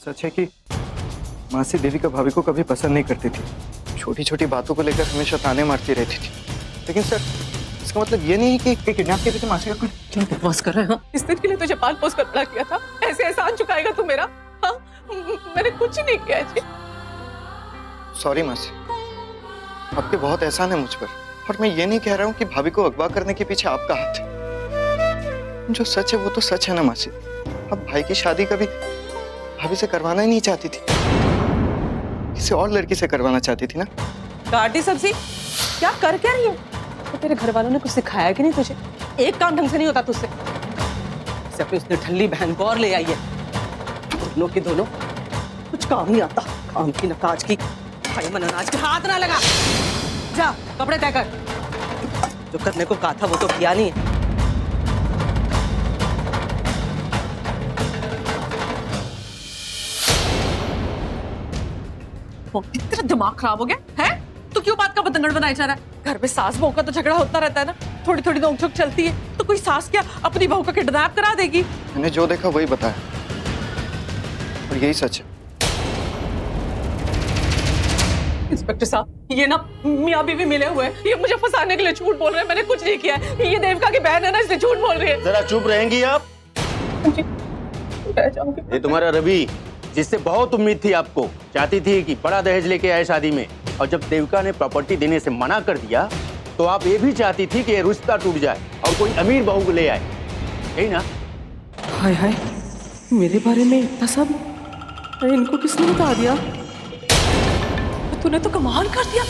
सच है कि मासी देविका भाभी को कभी पसंद नहीं करती थी, छोटी छोटी बातों को लेकर हमेशा ताने मारती रहती थी। लेकिन सर, इसका मतलब ये नहीं है कि किडनैप के पीछे मासी का कोई... क्या बकवास कर रहे हो? इस दिन के लिए तुझे पाल पोस कर बड़ा किया था, ऐसे एहसान चुकाएगा तू मेरा? हाँ, मैंने कुछ नहीं किया जी। सॉरी मासी, आपके बहुत एहसान है मुझ पर, और मैं ये नहीं कह रहा हूँ कि भाभी को अगवा करने के पीछे आपका हाथ है। जो सच है वो तो सच है ना मासी। अब भाई की शादी कभी भाभी से करवाना ही नहीं चाहती थी, किसी और लड़की से करवाना चाहती थी ना। गाड़ी सब्जी क्या कर क्या रही है? तो तेरे घर वालों ने कुछ सिखाया कि नहीं तुझे? एक काम ढंग से नहीं होता तुझसे। इसे अपनी उसने ठल्ली बहन को और ले आई है, दोनों के दोनों कुछ काम नहीं आता, काम की न काज की। भाई मन अनाज के हाथ ना लगा, जा कपड़े तय कर। जो करने को कहा था वो तो किया नहीं है। तेरा दिमाग खराब हो गया है? तो क्यों बात का बतंगड़ बनाया जा रहा है? घर में सास बहू का तो झगड़ा होता रहता है ना, थोड़ी थोड़ी नोक-झोंक चलती है, तो कोई सास क्या अपनी बहू का किडनैप करा देगी? मैंने जो देखा वही बताया, और यही सच है। इंस्पेक्टर साहब, ये ना मियां बीवी मिले हुए हैं, ये मुझे फंसाने के लिए झूठ बोल रहे हैं, मैंने कुछ नहीं किया है। ये देविका की बहन है ना, इसलिए झूठ बोल रही है। जरा चुप रहेंगी आप? ये तुम्हारा रवि, जिससे बहुत उम्मीद थी आपको, चाहती थी कि बड़ा दहेज लेके आए शादी में, और जब देविका ने प्रॉपर्टी देने से मना कर दिया तो आप ये भी चाहती थी कि ये रिश्ता टूट जाए और कोई अमीर बहू को ले आए, यही ना? हाय हाय, मेरे बारे में इतना सब इनको किसने बता दिया? तूने तो कमाल कर दिया,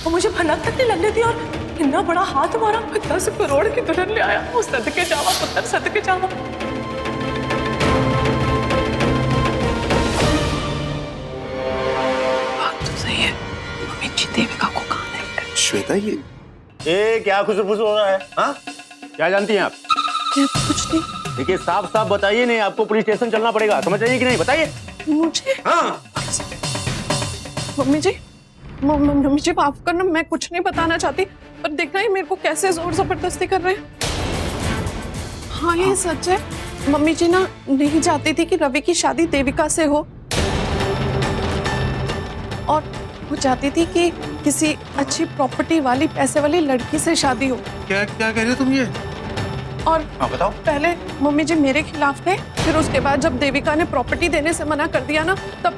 और मुझे भनक तक नहीं लगने दी, और इतना बड़ा हाथ मारा, 10 करोड़ की दुल्हन ले आया। वो सदके जावा पुत्र, सदके जावा। देविका को कहाँ है? श्वेता, ये क्या खुशबू हो रहा है? हाँ, क्या जानती हैं आप? कुछ नहीं। देखिए, साफ साफ बताइए, नहीं आपको पुलिस स्टेशन चलना पड़ेगा, समझ रही है कि नहीं? बताइए। मुझे? हाँ। मम्मी जी, मम्मी जी माफ करना, मैं कुछ नहीं बताना चाहती, पर देखना ही मेरे को कैसे जोर जबरदस्ती कर रहे हैं। हाँ, ये सच है, मम्मी जी ना नहीं चाहती थी कि रवि की शादी देविका से हो, और वो चाहती थी कि किसी अच्छी प्रॉपर्टी वाली पैसे वाली लड़की से शादी हो। क्या क्या कह रहे हो तुम ये? और हाँ, बताओ। पहले मम्मी जी मेरे खिलाफ थे, फिर उसके बाद जब देविका ने प्रॉपर्टी देने से मना कर दिया ना, तब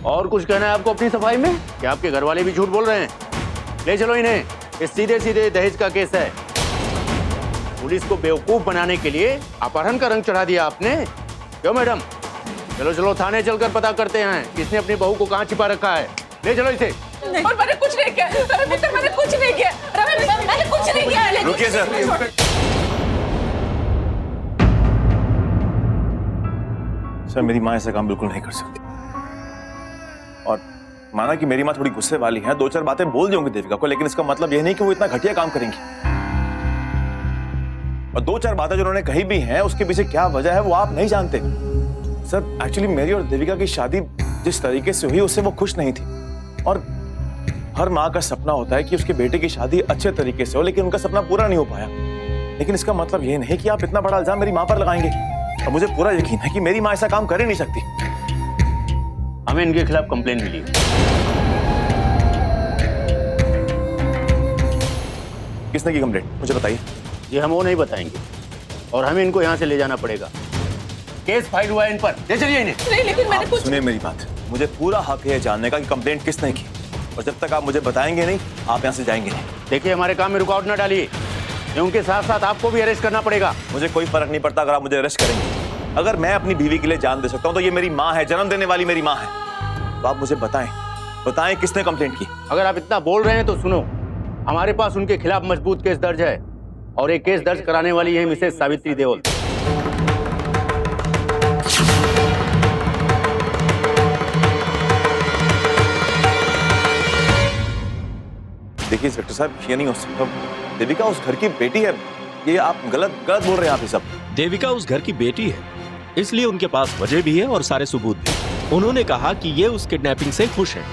और कुछ कहना है आपको अपनी सफाई में? क्या आपके घर वाले भी झूठ बोल रहे हैं? ले चलो इन्हें, ये सीधे सीधे दहेज का केस है। पुलिस को बेवकूफ बनाने के लिए अपहरण का रंग चढ़ा दिया आपने। क्यों मैडम? चलो चलो थाने चलकर पता करते हैं किसने अपनी बहू को कहाँ छिपा रखा है। ले चलो इसे। और मैंने कुछ नहीं किया, मैंने कुछ नहीं किया, मैंने कुछ नहीं किया। रुकिए सर। सर, मेरी माँ ऐसा काम बिल्कुल नहीं कर सकती, और माना कि मेरी माँ थोड़ी गुस्से वाली है, 2-4 बातें बोल दी होंगी देविका को, लेकिन इसका मतलब यह नहीं कि वो इतना घटिया काम करेंगी। और 2-4 बातें जो उन्होंने कही भी हैं, उसके पीछे क्या वजह है वो आप नहीं जानते। सर, एक्चुअली मेरी और देविका की शादी जिस तरीके से हुई उससे वो खुश नहीं थी, और हर माँ का सपना होता है कि उसके बेटे की शादी अच्छे तरीके से हो, लेकिन उनका सपना पूरा नहीं हो पाया। लेकिन इसका मतलब ये नहीं कि आप इतना बड़ा इल्जाम मेरी माँ पर लगाएंगे, और मुझे पूरा यकीन है कि मेरी माँ ऐसा काम कर ही नहीं सकती। हमें इनके खिलाफ कंप्लेन मिली। किसने की कंप्लेंट, मुझे बताइए। ये हम वो नहीं बताएंगे, और हमें इनको यहाँ से ले जाना पड़ेगा। केस फाइल हुआ है इन पर, ले चलिए इन्हें। नहीं, लेकिन मैंने कुछ... सुनिए मेरी बात, मुझे पूरा हक है जानने का कि कंप्लेंट किसने की, और जब तक आप मुझे बताएंगे नहीं, आप यहाँ से जाएंगे नहीं। देखिए, हमारे काम में रुकावट न डालिए, उनके साथ साथ आपको भी अरेस्ट करना पड़ेगा। मुझे कोई फर्क नहीं पड़ता अगर आप मुझे अरेस्ट करेंगे। अगर मैं अपनी बीवी के लिए जान दे सकता हूँ तो ये मेरी माँ है, जन्म देने वाली मेरी माँ है। तो आप मुझे बताएं किसने कंप्लेंट की। अगर आप इतना बोल रहे हैं तो सुनो, हमारे पास उनके खिलाफ मजबूत केस दर्ज है, और एक केस दर्ज कराने वाली है मिसेस सावित्री देओल। देखिए इंस्पेक्टर साहब, ये नहीं हो सकता। देविका उस घर की बेटी है, ये आप गलत बोल रहे हैं। आप ये सब, देविका उस घर की बेटी है, इसलिए उनके पास वजह भी है और सारे सबूत भी। उन्होंने कहा कि ये उस किडनैपिंग से खुश है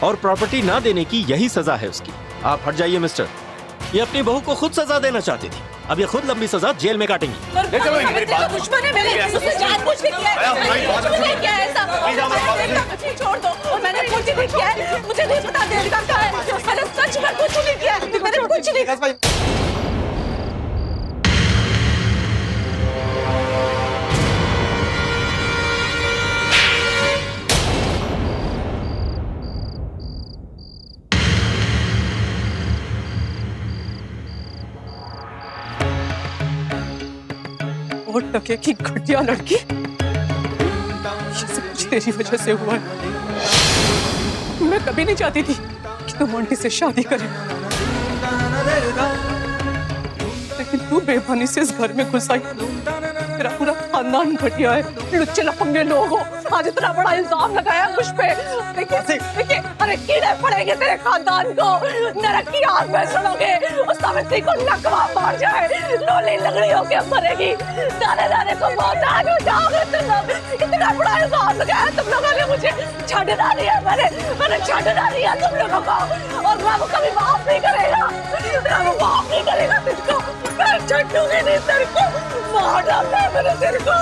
और प्रॉपर्टी ना देने की यही सजा है उसकी। आप हट जाइए मिस्टर, ये अपनी बहू को खुद सजा देना चाहती थी। अब ये खुद लंबी सजा जेल में काटेंगी। ले चलो इन्हें, मेरी बात दुश्मन है मेरे, उसने जानबूझ के किया है। मेरी बात मैंने किया है ऐसा। छोड़ दो, और मैंने कुछ नहीं किया है, मुझे नहीं पता देविका क्या है, मैंने सच में कुछ नहीं किया, मैंने कुछ नहीं किया। और टके की घटिया लड़की, ये सब कुछ तेरी वजह से हुआ है। मैं कभी नहीं चाहती थी कि तुम आंटी से शादी करें, लेकिन तू बेईमानी से इस घर में घुस आई। तेरा पूरा खानदान घटिया है, लुच्चे लफंगे लोग हो, आज इतना बड़ा इल्जाम लगाया मुझ पे। देखिए, अरे कीड़े पड़ेंगे तेरे खानदान को, नरक की आग में सड़ोगे, उस सावित्री को नकवा मार जाए, लोली लगड़ी होके मरेगी, दाने दाने को मोहताज हो जाओगे तुम लोग। इतना बड़ा इल्जाम लगाया तुम लोगों ने मुझे, छाटना दिया मैंने छाटना दिया तुम लोगों को, और रब कभी माफ नहीं करेगा, रब माफ नहीं करेगा तुझको। मैं छूटूंगी नहीं तेरे को, मार डालना है मैंने तेरे को।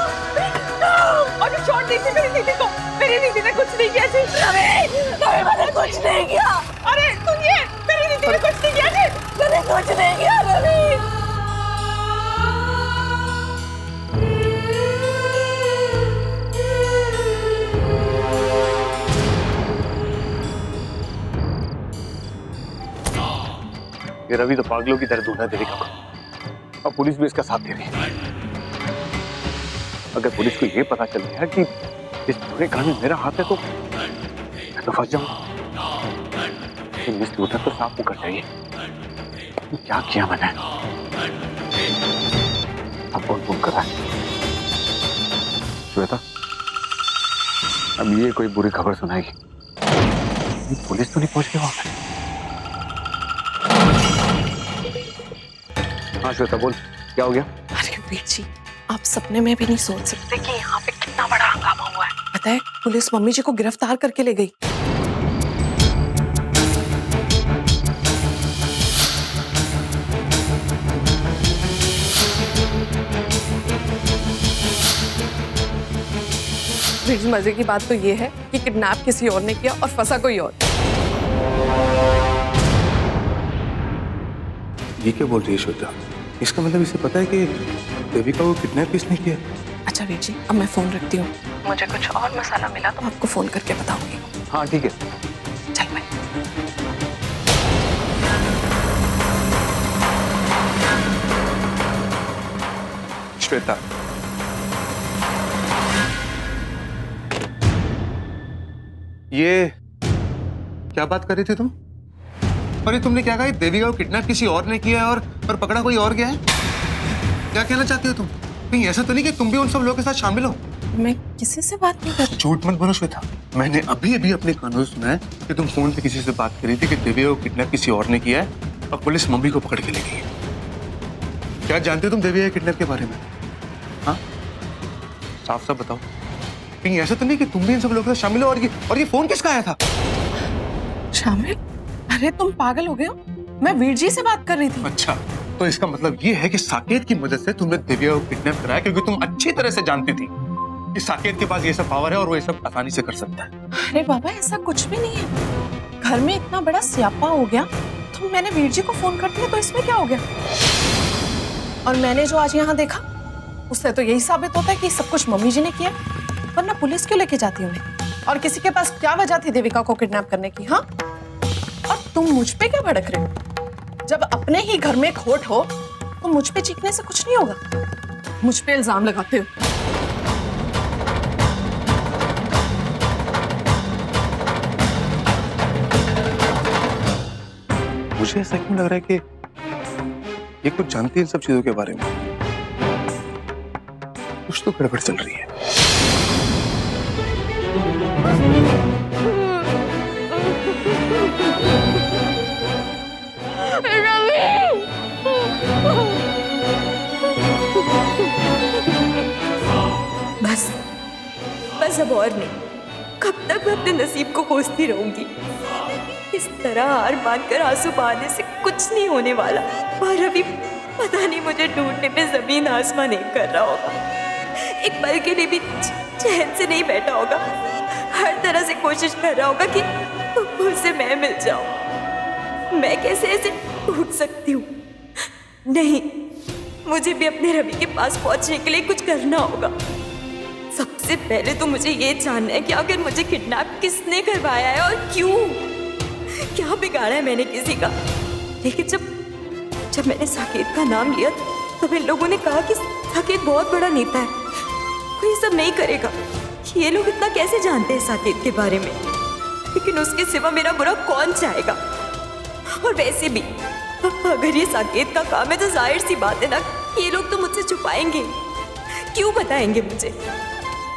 और छोड़ दी थी मेरी दीदी को, मेरी दीदी ने कुछ नहीं किया थी। रवि मैंने कुछ नहीं किया। अरे सुनिए, मेरी दीदी ने कुछ नहीं किया थी, मैंने कुछ नहीं किया रवि। ये रवि तो पागलों की तरह ढूंढा है देविका को, और पुलिस भी इसका साथ दे रही है। अगर पुलिस को ये पता चल गया कि इस पूरे काम में मेरा हाथ है तो मैं तो फंस जाऊंगा। मिस लूथर तो साफ मुकर जाइए, क्या किया मैंने? अब कौन फोन कर रहा है? श्वेता, अब ये कोई बुरी खबर सुनाएगी। पुलिस तो नहीं पहुंच गई वहां पे? हाँ श्वेता बोल, क्या हो गया? अरे वीर जी, आप सपने में भी नहीं सोच सकते कि यहाँ पे कितना बड़ा हंगामा हुआ है। पता है, पुलिस मम्मी जी को गिरफ्तार करके ले गई। वीर जी, मजे की बात तो ये है कि किडनैप किसी और ने किया और फंसा कोई और। ये क्या बोल रही है श्वेता? इसका मतलब इसे पता है कि देविका को किडनैप किसने किया? अच्छा वीर जी, अब मैं फोन रखती हूँ, मुझे कुछ और मसाला मिला तो आपको फोन करके बताऊंगी। हाँ ठीक है। चल भाई। श्वेता, ये क्या बात कर रही थी तुम? और ये तुमने क्या कहा? देविका को किडनैप किसी और ने किया है और पकड़ा कोई और गया है? क्या कहना चाहती हो तुम? कहीं ऐसा तो नहीं कि तुम भी उन सब लोगों के साथ शामिल हो? मैं किसी से बात नहीं कर रही। झूठ मत बोलो श्वेता, मैंने अभी अभी अपने कानों से सुना है कि तुम फोन पे किसी से बात कर रही थी कि देविका को किडनैप किसी और ने किया है और पुलिस मम्मी को पकड़ के ले गई है। क्या जानते हो तुम देविका के किडनैप के बारे में? हाँ, साफ साफ बताओ। कहीं ऐसा तो नहीं कि तुम भी इन सब लोगों के साथ शामिल हो? और ये फोन किसका आया था? शामिल? अरे तुम पागल हो गए हो, मैं वीर जी से बात कर रही थी। अच्छा, तो इसका मतलब ये है कि साकेत की मदद से तुमने दिव्या को किडनैप कराया, क्योंकि तुम अच्छी तरह से जानती थी कि साकेत के पास ये सब पावर है और वो ये सब आसानी से कर सकता है। अरे बाबा, ऐसा कुछ भी नहीं है। घर में इतना बड़ा स्यापा हो गया तो मैंने वीर जी को फोन कर दिया, तो इसमें क्या हो गया? और मैंने जो आज यहाँ देखा उससे तो यही साबित होता है कि सब कुछ मम्मी जी ने किया, वरना पुलिस क्यों लेके जाती उन्हें? और किसी के पास क्या वजह थी देविका को किडनैप करने की? हाँ, और तुम मुझ पे क्या भड़क रहे हो? जब अपने ही घर में खोट हो तो मुझ पे चीखने से कुछ नहीं होगा। मुझ पे इल्जाम लगाते हो। मुझे ऐसा क्यों लग रहा है कि ये कुछ जानती है इन सब चीजों के बारे में? कुछ तो गड़बड़ चल रही है। बस बस अब और नहीं। कब तक मैं अपने नसीब को कोसती रहूंगी? इस तरह हार मानकर आंसू बहाने से कुछ नहीं होने वाला। और रवि पता नहीं मुझे ढूंढने में जमीन आसमान एक कर रहा होगा। एक पल के लिए भी चैन से नहीं बैठा होगा। हर तरह से कोशिश कर रहा होगा कि उससे मैं मिल जाऊं। मैं कैसे ऐसे टूट सकती हूँ? नहीं, मुझे भी अपने रवि के पास पहुंचने के लिए कुछ करना होगा। सबसे पहले तो मुझे ये जानना है कि आखिर मुझे किडनैप किसने करवाया है और क्यों? क्या बिगाड़ा है मैंने किसी का? लेकिन जब मैंने साकेत का नाम लिया तो इन लोगों ने कहा कि साकेत बहुत बड़ा नेता है, वो ये सब नहीं करेगा। ये लोग इतना कैसे जानते हैं साकेत के बारे में? लेकिन उसके सिवा मेरा बुरा कौन चाहेगा? और वैसे भी अगर ये साकेत का काम है तो जाहिर सी बात है ना, ये लोग तो मुझसे छुपाएंगे। क्यों बताएंगे मुझे?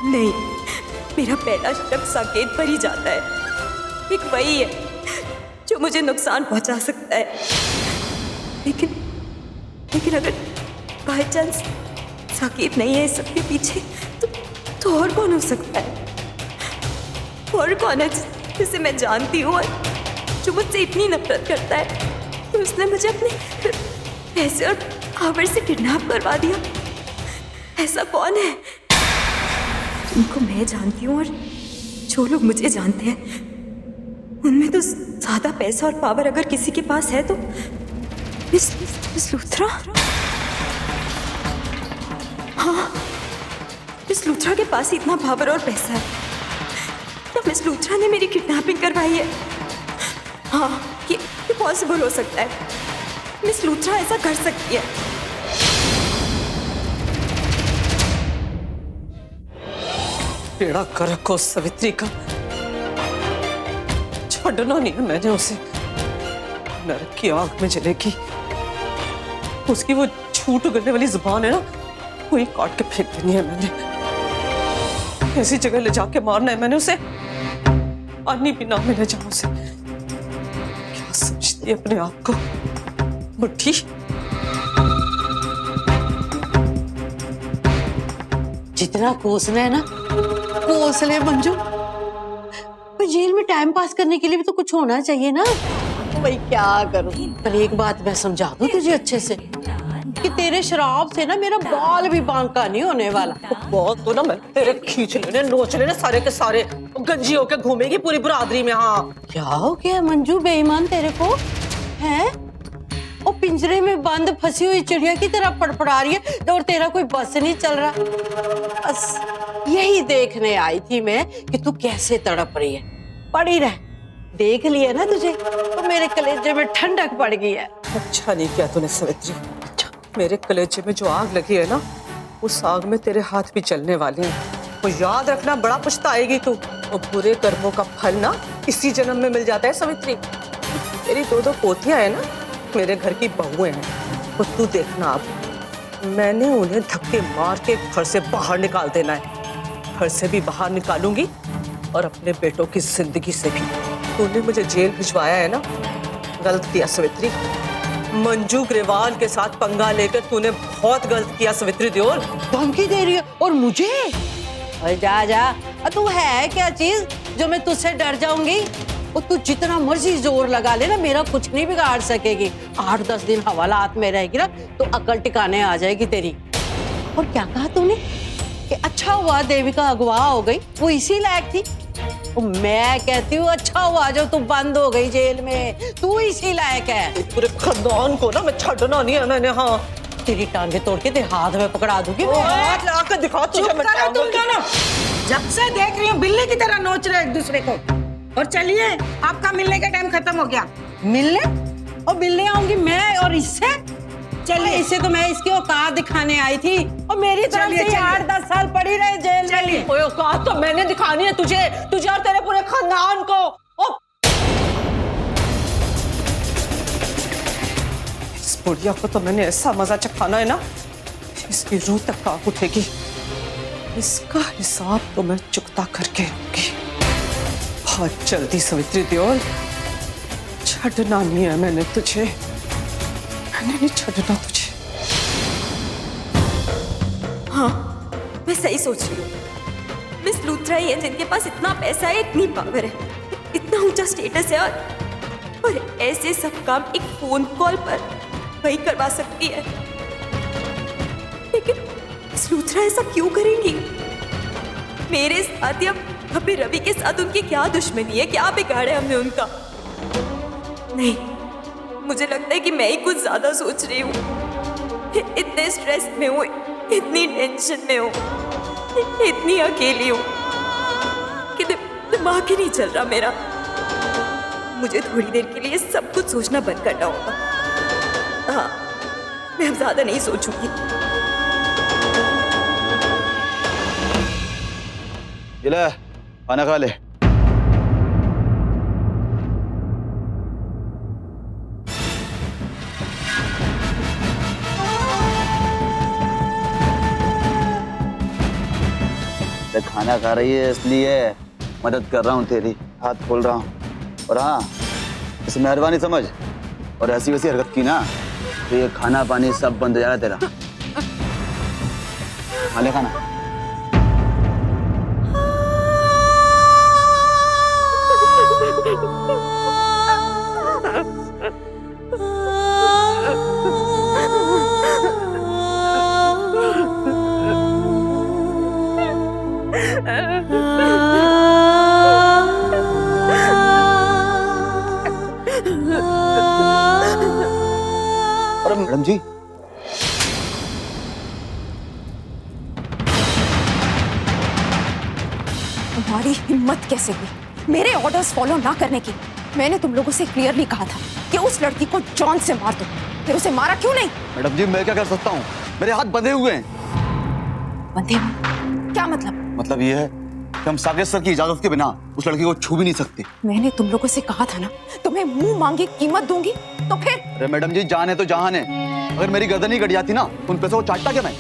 नहीं, मेरा पहला शक साकेत पर ही जाता है। एक वही है जो मुझे नुकसान पहुंचा सकता है। लेकिन अगर बाय चांस साकेत नहीं है इस सब के पीछे तो और कौन हो सकता है? और कौन है जिसे मैं जानती हूँ और जो मुझसे इतनी नफरत करता है कि उसने मुझे अपने पैसे और पावर से किडनैप करवा दिया? ऐसा कौन है? उनको मैं जानती हूँ और जो लोग मुझे जानते हैं उनमें तो ज्यादा पैसा और पावर अगर किसी के पास है तो मिस लूथरा। हाँ, मिस लूथरा के पास इतना पावर और पैसा है तो मिस लूथरा ने मेरी किडनैपिंग करवाई है। हाँ, ये पॉसिबल हो सकता है। मिस लूथरा ऐसा कर सकती है। टेढ़ा कर रखो सवित्री का, छोड़ना नहीं है मैंने उसे। नरक की आग में जलेगी। उसकी वो छूट गलने वाली जुबान है ना, वही काट के फेंक देनी है मैंने। ऐसी जगह ले जाके मारना है मैंने उसे। पानी भी ना मिले जाऊं उसे। क्या समझती है अपने आप को? मुट्ठी। जितना कोसना है ना कोस ले मंजू। पर जेल में टाइम पास करने के लिए भी तो कुछ होना चाहिए ना। भाई क्या करूं? पर एक बात मैं समझा दूं तुझे अच्छे से कि तेरे शराब से ना मेरा बाल भी बांका नहीं होने वाला। बहुत तो ना मैं तेरे खींच लेने नोच लेने सारे के सारे गंजी होके घूमेगी पूरी बरादरी में। हाँ, क्या हो गया मंजू बेईमान तेरे को है? वो पिंजरे में बंद फंसी हुई चिड़िया की तरह फड़फड़ा रही है और तेरा कोई बस नहीं चल रहा। बस यही देखने आई थी मैं कि तू कैसे तड़प रही है। पड़ी रह, देख लिया ना तुझे तो मेरे कलेजे में ठंडक पड़ गई है। अच्छा नहीं किया तूने सवित्री। मेरे कलेजे में जो आग लगी है ना, उस आग में तेरे हाथ भी चलने वाले हैं। वो याद रखना, बड़ा पछताएगी तू। वो बुरे कर्मों का फल ना इसी जन्म में मिल जाता है सवित्री। तेरी दो पोतियां है ना, मेरे घर की बहुएं हैं। वो तू देखना, अब मैंने उन्हें धक्के मार के घर से बाहर निकाल देना है। घर से भी बाहर निकालूंगी और अपने बेटों की जिंदगी से भी। तूने मुझे जेल भिजवाया है ना, गलत किया सवित्री। मंजू ग्रेवाल के साथ पंगा लेकर तूने बहुत गलत किया सवित्री देओल। धमकी दे रही है और मुझे? अरे जा जा, तू है क्या चीज जो मैं तुझसे डर जाऊंगी? और तू जितना मर्जी जोर लगा ले ना, मेरा कुछ नहीं बिगाड़ सकेगी। 8-10 दिन हवालात में रहेगी ना तो अकल टिकाने आ जाएगी तेरी। और क्या कहा तूने कि अच्छा हुआ देविका अगवा हो गई, वो इसी लायक थी? तो मैं कहती हूँ अच्छा हुआ जो तू बंद हो गई जेल में, तू इसी लायक है। पूरे खानदान को ना मैं छड़ना नहीं है मैंने। हाँ, तेरी टांगे तोड़ के तेरे हाथ में पकड़ा दूंगी। हाथ ला के दिखा तुझे। तुम दोनों जब से देख रही हूँ बिल्ली की तरह नोच रहे एक दूसरे को। और चलिए, आपका मिलने का टाइम खत्म हो गया। मिलने? और मिलने आऊंगी मैं और इससे? चलिए, इसे तो मैं इसकी औकात दिखाने आई थी और मेरी तरफ से 8-10 साल पड़ी रहे जेल में। कोई औकात तो मैंने दिखानी है तुझे और तेरे पूरे खानदान को। इस बुढ़िया को तो मैंने ऐसा मजा चखाना है ना, इसकी रूह तक कांप उठेगी। इसका हिसाब तो मैं चुकता करके रहूंगी बहुत जल्दी सवित्री देओल। छड़ना नहीं है मैंने तुझे, मैंने नहीं छड़ना तुझे। हाँ, मैं सही सोच रही हूँ। मिस लूथरा ही है जिनके पास इतना पैसा है, इतनी पावर है, इतना ऊंचा स्टेटस है और ऐसे सब काम एक फोन कॉल पर वही करवा सकती है। लेकिन मिस लूथरा ऐसा क्यों करेंगी? मेरे साथ या अभी रवि के साथ उनकी क्या दुश्मनी है? क्या बिगाड़ा है हमने उनका? नहीं, मुझे लगता है कि मैं ही कुछ ज्यादा सोच रही हूँ। इतने स्ट्रेस में हूँ, इतनी टेंशन में हूँ, इतनी अकेली हूँ कि दिमाग ही नहीं चल रहा मेरा। मुझे थोड़ी देर के लिए सब कुछ सोचना बंद करना होगा। हाँ, मैं अब ज्यादा नहीं सोचूंगी। ये ले, खाना खा ले। खाना खा रही है इसलिए मदद कर रहा हूँ तेरी, हाथ खोल रहा हूँ। और हाँ, इसे मेहरबानी समझ, और ऐसी वैसी हरकत की ना तो ये खाना पानी सब बंद हो जाएगा तेरा। खा ले खाना। अरे मैडम जी, तुम्हारी हिम्मत कैसे हुई मेरे ऑर्डर्स फॉलो ना करने की? मैंने तुम लोगों से क्लियरली कहा था कि उस लड़की को जॉन से मार दो, फिर उसे मारा क्यों नहीं? मैडम जी मैं क्या कर सकता हूँ, मेरे हाथ बंधे हुए हैं। बंधे हुए? क्या मतलब? मतलब ये है कि हम साकेत सर की इजाजत के बिना उस लड़की को छू भी नहीं सकते। मैंने तुम लोगों से कहा था ना, तुम्हें मुंह मांगी कीमत दूंगी, तो फिर? अरे मैडम जी, जान है तो जहान है। अगर मेरी गर्दन ही कट जाती ना, उन पैसों को चाटता क्या मैं,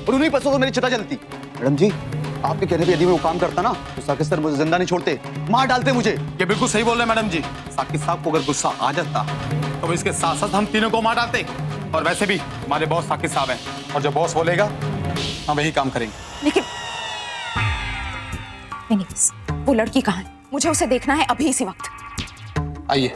और उन्हीं पैसों से मेरी चिता जलती। मैडम जी, आपके कहने पे यदि मैं वो काम करता ना तो साकिब सर मुझे जिंदा नहीं छोड़ते, मार डालते मुझे। ये बिल्कुल सही बोल रहे हैं मैडम जी। साकिब साहब को अगर गुस्सा आ जाता तो इसके साथ साथ हम तीनों को मार डालते। और वैसे भी हमारे बॉस साकिब साहब हैं, और जो बॉस बोलेगा हम वही काम करेंगे। लेकिन एनीवेज, वो लड़की कहाँ है? मुझे उसे देखना है अभी इसी वक्त। आइए।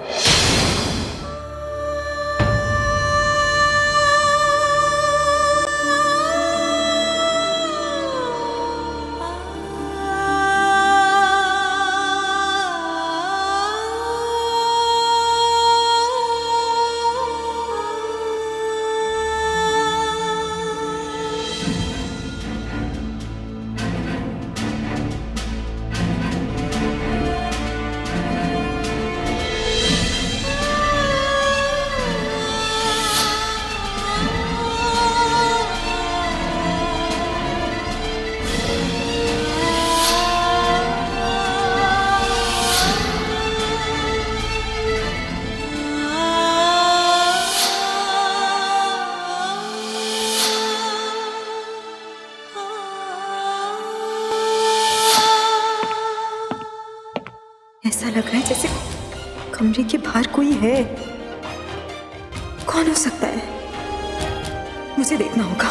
ऐसा लग रहा है जैसे कमरे के बाहर कोई है। कौन हो सकता है? मुझे देखना होगा।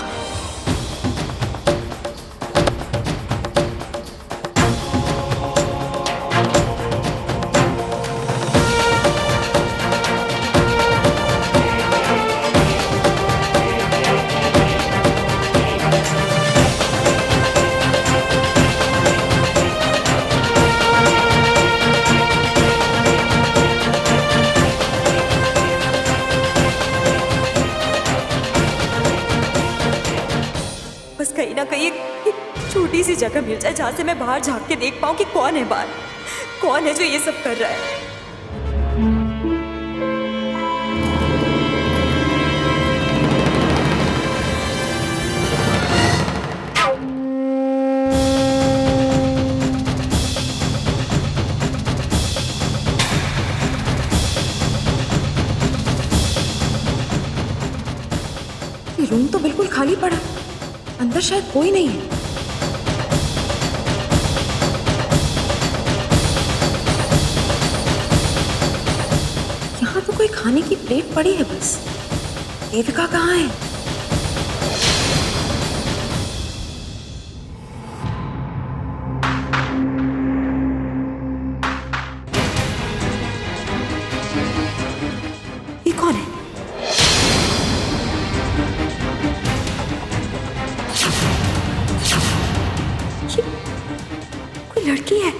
बस कहीं ना कहीं एक छोटी सी जगह मिल जाए जहां से मैं बाहर झांक के देख पाऊं कि कौन है बाहर, कौन है जो ये सब कर रहा है। ये रूम तो बिल्कुल खाली पड़ा, अंदर शायद कोई नहीं है। यहाँ तो कोई खाने की प्लेट पड़ी है बस। देविका कहाँ है? ये कौन है? लड़की है।